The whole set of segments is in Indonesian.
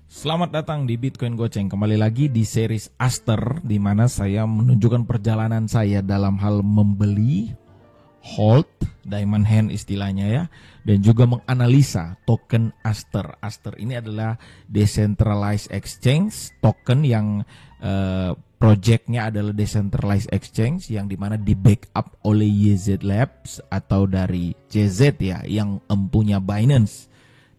Selamat datang di Bitcoin Goceng. Kembali lagi di series Aster, di mana saya menunjukkan perjalanan saya dalam hal membeli, hold, diamond hand istilahnya ya, dan juga menganalisa token Aster. Aster ini adalah decentralized exchange, token yang projectnya adalah decentralized exchange yang dimana di backup oleh YZ Labs atau dari CZ ya, yang empunya Binance.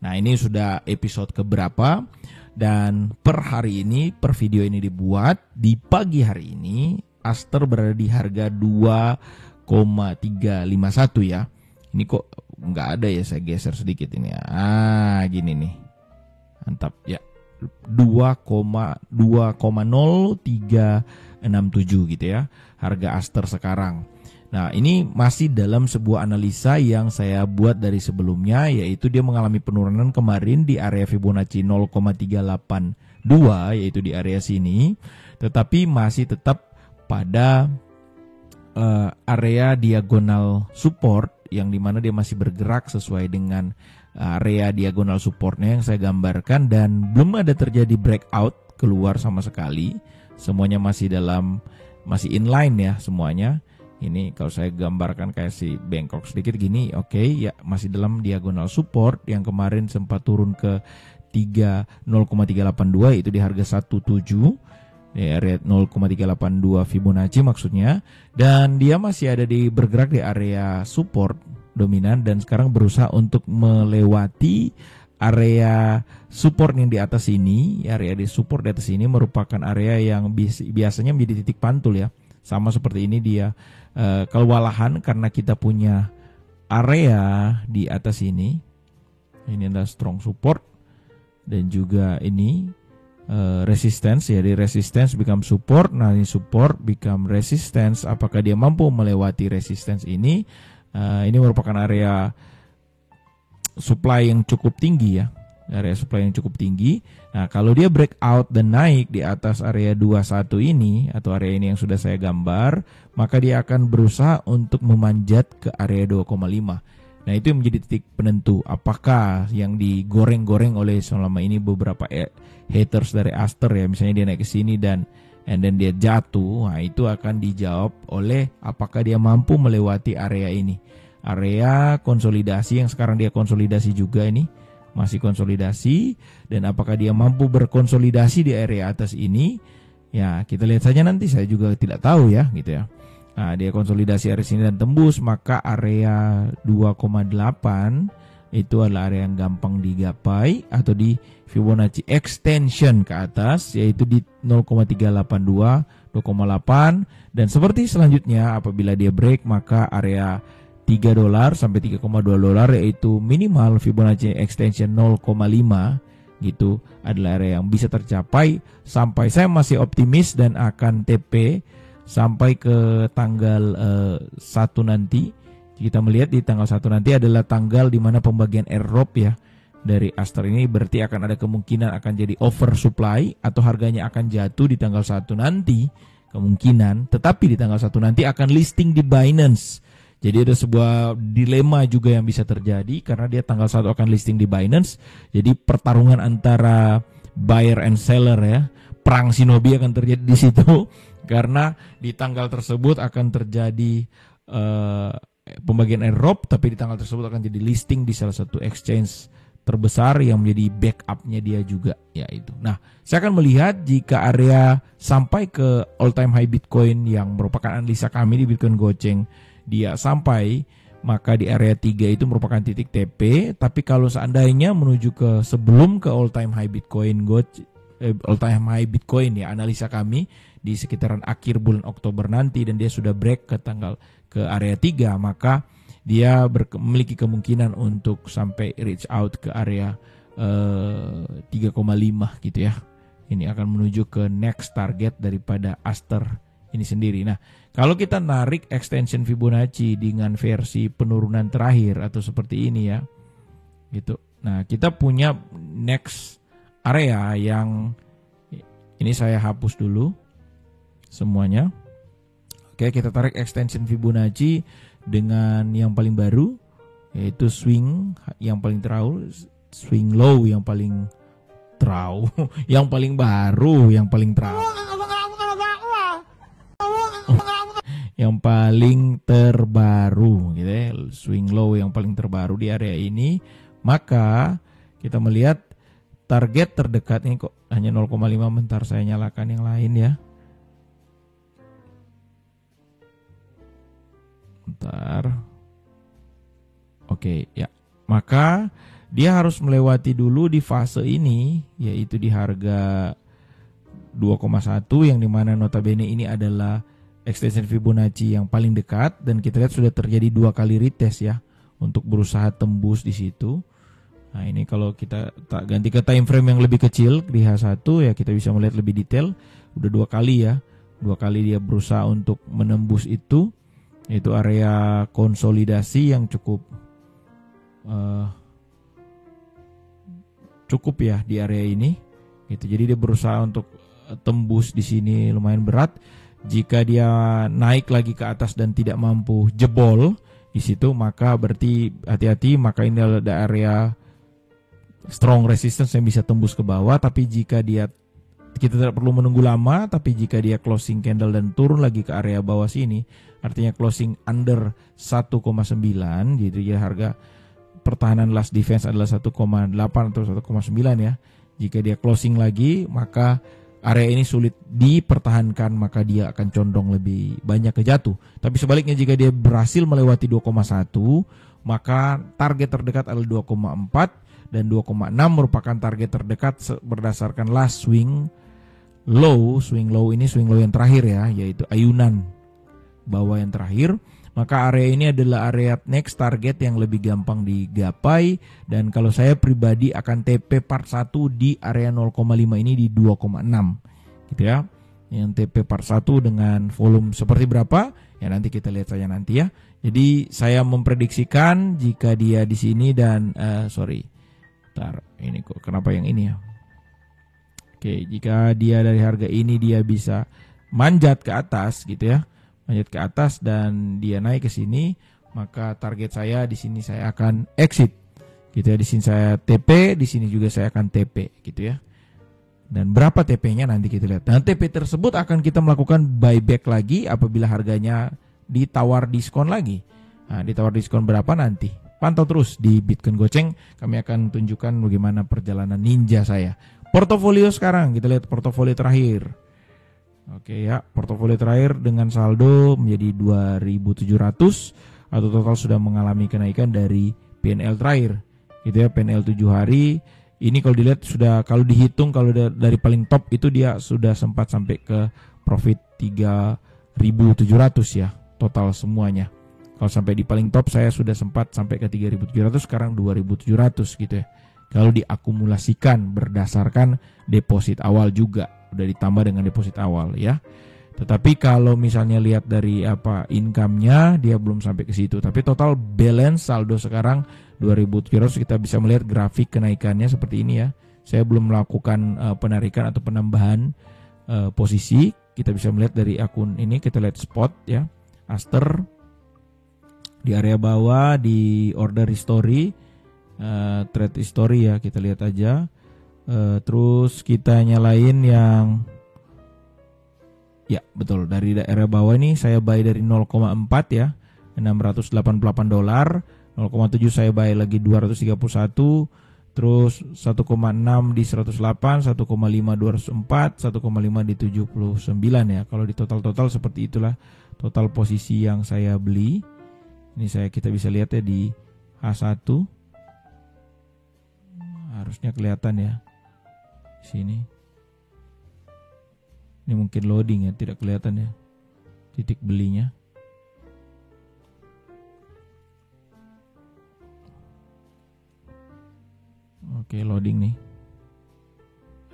Nah, ini sudah episode keberapa, dan per hari ini, per video ini dibuat di pagi hari ini, Aster berada di harga 2,351 ya. Ini kok nggak ada ya, saya geser sedikit ini ya. Gini nih. Mantap ya. 2,0367 gitu ya harga Aster sekarang. Nah, ini masih dalam sebuah analisa yang saya buat dari sebelumnya, yaitu dia mengalami penurunan kemarin di area Fibonacci 0,382, yaitu di area sini, tetapi masih tetap pada area diagonal support, yang dimana dia masih bergerak sesuai dengan area diagonal supportnya yang saya gambarkan, dan belum ada terjadi breakout keluar sama sekali. Semuanya masih inline ya semuanya. Ini kalau saya gambarkan kayak si bengkok sedikit gini, oke, ya masih dalam diagonal support yang kemarin sempat turun ke 0,382, itu di harga 17 ya, area 0,382 Fibonacci maksudnya, dan dia masih ada bergerak di area support dominan, dan sekarang berusaha untuk melewati area support yang di atas ini. Area di support di atas ini merupakan area yang biasanya menjadi titik pantul ya. Sama seperti ini dia kewalahan karena kita punya area di atas ini. Ini adalah strong support, dan juga ini resistance ya. Di resistance become support. Nah, ini support become resistance. Apakah dia mampu melewati resistance ini? Ini merupakan area supply yang cukup tinggi ya. Area supply yang cukup tinggi. Nah, kalau dia breakout dan naik di atas area 21 ini, atau area ini yang sudah saya gambar, maka dia akan berusaha untuk memanjat ke area 2,5. Nah, itu yang menjadi titik penentu. Apakah yang digoreng-goreng oleh selama ini beberapa haters dari Aster ya, misalnya dia naik ke sini and then dia jatuh. Nah, itu akan dijawab oleh apakah dia mampu melewati area ini. Area konsolidasi yang sekarang dia konsolidasi juga ini. Masih konsolidasi, dan apakah dia mampu berkonsolidasi di area atas ini, ya kita lihat saja nanti, saya juga tidak tahu ya gitu ya. Nah, dia konsolidasi area sini dan tembus, maka area 2,8 itu adalah area yang gampang digapai, atau di Fibonacci extension ke atas, yaitu di 0,382, 2,8, dan seperti selanjutnya apabila dia break, maka area $3 sampai $3,2, yaitu minimal Fibonacci extension 0,5 gitu, adalah area yang bisa tercapai sampai, saya masih optimis dan akan TP sampai ke tanggal 1 nanti. Kita melihat di tanggal 1 nanti adalah tanggal di mana pembagian airdrop ya dari Aster ini, berarti akan ada kemungkinan akan jadi oversupply atau harganya akan jatuh di tanggal 1 nanti kemungkinan, tetapi di tanggal 1 nanti akan listing di Binance. Jadi ada sebuah dilema juga yang bisa terjadi karena dia tanggal 1 akan listing di Binance. Jadi pertarungan antara buyer and seller ya, perang shinobi akan terjadi di situ karena di tanggal tersebut akan terjadi pembagian airdrop, tapi di tanggal tersebut akan jadi listing di salah satu exchange terbesar yang menjadi backupnya dia juga yaitu. Nah, saya akan melihat jika area sampai ke all time high Bitcoin yang merupakan analisa kami di Bitcoin Goceng, dia sampai, maka di area 3 itu merupakan titik TP. Tapi kalau seandainya menuju ke sebelum ke all time high Bitcoin ya, analisa kami di sekitaran akhir bulan Oktober nanti, dan dia sudah break ke area 3, maka dia memiliki kemungkinan untuk sampai reach out ke area 3,5 gitu ya. Ini akan menuju ke next target daripada Aster ini sendiri. Nah, kalau kita narik extension Fibonacci dengan versi penurunan terakhir atau seperti ini ya, gitu. Nah, kita punya next area yang ini saya hapus dulu semuanya. Oke, kita tarik extension Fibonacci dengan yang paling baru, yaitu swing yang paling terakhir, swing low yang paling Trau. Yang paling baru, yang paling yang paling terbaru gitu ya, swing low yang paling terbaru di area ini. Maka kita melihat target terdekat ini kok hanya 0,5. Bentar saya nyalakan yang lain ya. Bentar. Oke ya. Maka dia harus melewati dulu di fase ini, yaitu di harga 2,1 yang dimana notabene ini adalah extension Fibonacci yang paling dekat, dan kita lihat sudah terjadi 2 kali retest ya untuk berusaha tembus di situ. Nah ini kalau kita tak ganti ke time frame yang lebih kecil di H1 ya, kita bisa melihat lebih detail. Udah 2 kali ya, 2 kali dia berusaha untuk menembus itu area konsolidasi yang cukup ya di area ini gitu. Jadi dia berusaha untuk tembus di sini lumayan berat. Jika dia naik lagi ke atas dan tidak mampu jebol di situ, maka berarti hati-hati, maka ini ada area strong resistance yang bisa tembus ke bawah. Tapi jika kita tidak perlu menunggu lama, tapi jika dia closing candle dan turun lagi ke area bawah sini, artinya closing under 1,9, jadi harga pertahanan last defense adalah 1,8 atau 1,9 ya. Jika dia closing lagi, maka area ini sulit dipertahankan, maka dia akan condong lebih banyak ke jatuh. Tapi sebaliknya jika dia berhasil melewati 2,1, maka target terdekat adalah 2,4 dan 2,6 merupakan target terdekat berdasarkan last swing low. Swing low ini swing low yang terakhir ya, yaitu ayunan bawah yang terakhir. Maka area ini adalah area next target yang lebih gampang digapai, dan kalau saya pribadi akan TP part 1 di area 0,5 ini di 2,6 gitu ya. Yang TP part 1 dengan volume seperti berapa ya nanti kita lihat saja nanti ya. Jadi saya memprediksikan jika dia di sini dan ini kok kenapa yang ini ya. Oke, jika dia dari harga ini dia bisa manjat ke atas gitu ya. Manjat ke atas dan dia naik ke sini, maka target saya di sini saya akan exit gitu ya. Di sini saya TP, di sini juga saya akan TP gitu ya. Dan berapa TP-nya nanti kita lihat. Dan TP tersebut akan kita melakukan buyback lagi apabila harganya ditawar diskon lagi. Nah, ditawar diskon berapa nanti? Pantau terus di Bitcoin Goceng, kami akan tunjukkan bagaimana perjalanan ninja saya. Portofolio sekarang, kita lihat portofolio terakhir. Oke ya, portofolio terakhir dengan saldo menjadi 2.700 atau total sudah mengalami kenaikan dari PNL terakhir. Gitu ya, PNL 7 hari. Ini kalau dilihat sudah, kalau dihitung kalau dari paling top itu dia sudah sempat sampai ke profit 3.700 ya, total semuanya. Kalau sampai di paling top saya sudah sempat sampai ke 3.700, sekarang 2.700 gitu ya. Kalau diakumulasikan berdasarkan deposit awal juga, udah ditambah dengan deposit awal ya. Tetapi kalau misalnya lihat dari income-nya dia belum sampai ke situ. Tapi total balance saldo sekarang 2.700, kita bisa melihat grafik kenaikannya seperti ini ya. Saya belum melakukan penarikan atau penambahan posisi. Kita bisa melihat dari akun ini, kita lihat spot ya. Aster di area bawah di order history, trade history ya, kita lihat aja. Terus kita nyalain yang ya betul, dari daerah bawah ini saya buy dari 0,4 ya, $688, 0,7 saya buy lagi 231, terus 1,6 di 108, 1,5 204, 1,5 di 79 ya. Kalau di total seperti itulah total posisi yang saya beli. Ini kita bisa lihat ya di H1. Harusnya kelihatan ya. Sini. Ini mungkin loading ya, tidak kelihatan ya titik belinya. Oke, loading nih.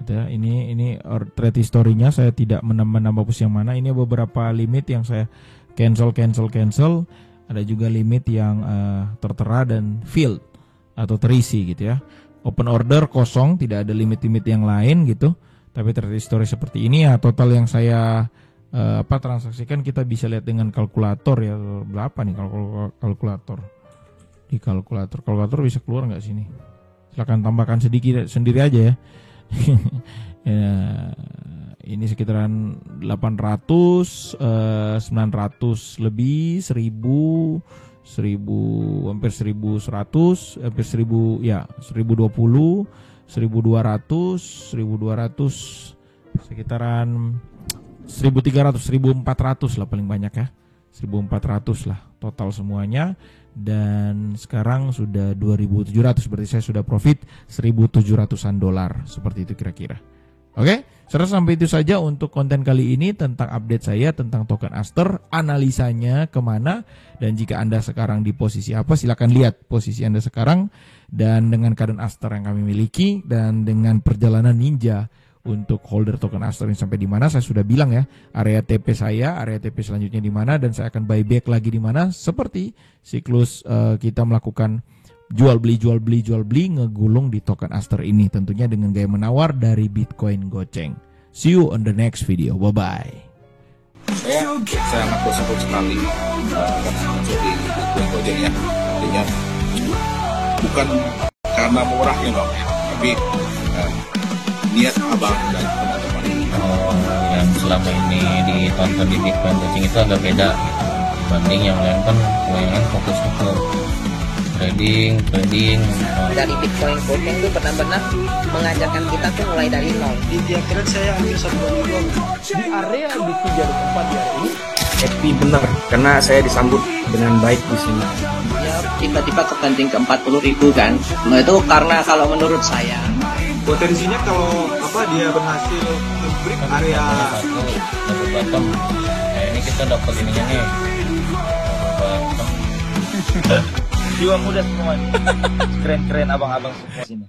Ada ini trade history-nya saya tidak menambah posisi yang mana. Ini beberapa limit yang saya cancel. Ada juga limit yang tertera dan filled atau terisi gitu ya. Open order kosong, tidak ada limit-limit yang lain gitu. Tapi trade history seperti ini ya, total yang saya transaksikan kita bisa lihat dengan kalkulator ya. Berapa nih kalkulator? Di kalkulator bisa keluar nggak sini? Silakan tambahkan sedikit sendiri aja ya. Ya, ini sekitaran 800, 900 lebih, 1000, hampir 1100, hampir 1000, ya 1020, 1200, sekitaran 1300, 1400 lah paling banyak ya. 1400 lah total semuanya, dan sekarang sudah 2700, berarti saya sudah profit 1700-an dolar, seperti itu kira-kira. Oke, sampai itu saja untuk konten kali ini tentang update saya tentang token Aster, analisanya kemana, dan jika Anda sekarang di posisi apa, silakan lihat posisi Anda sekarang, dan dengan keadaan Aster yang kami miliki, dan dengan perjalanan ninja untuk holder token Aster ini sampai di mana, saya sudah bilang ya, area TP saya, area TP selanjutnya di mana, dan saya akan buyback lagi di mana, seperti siklus kita melakukan jual beli ngegulung di token Aster ini, tentunya dengan gaya menawar dari Bitcoin Goceng. See you on the next video. Bye bye. Saya sangat bersyukur sekali karena masuk di Bitcoin Goceng ya. Artinya bukan karena murahnya dong, tapi niat abang dan teman-teman yang selama ini ditonton di Bitcoin Goceng itu agak beda dibanding yang lain. Kan kebanyakan fokusnya ke trading. Dari Bitcoin Goceng itu benar-benar mengajarkan kita tuh mulai dari nol. Di tiap trade saya ambil 1 di area di 3 dan 4 di hari ini. Happy benar karena saya disambut dengan baik di sini. Ya tiba-tiba kebanting ke 40.000 kan. Nah itu karena kalau menurut saya Potensinya kalau dia berhasil nge-break area double bottom. Nah ini kita dapat ininya nih. Jiwa muda semua, keren-keren abang-abang semua sini.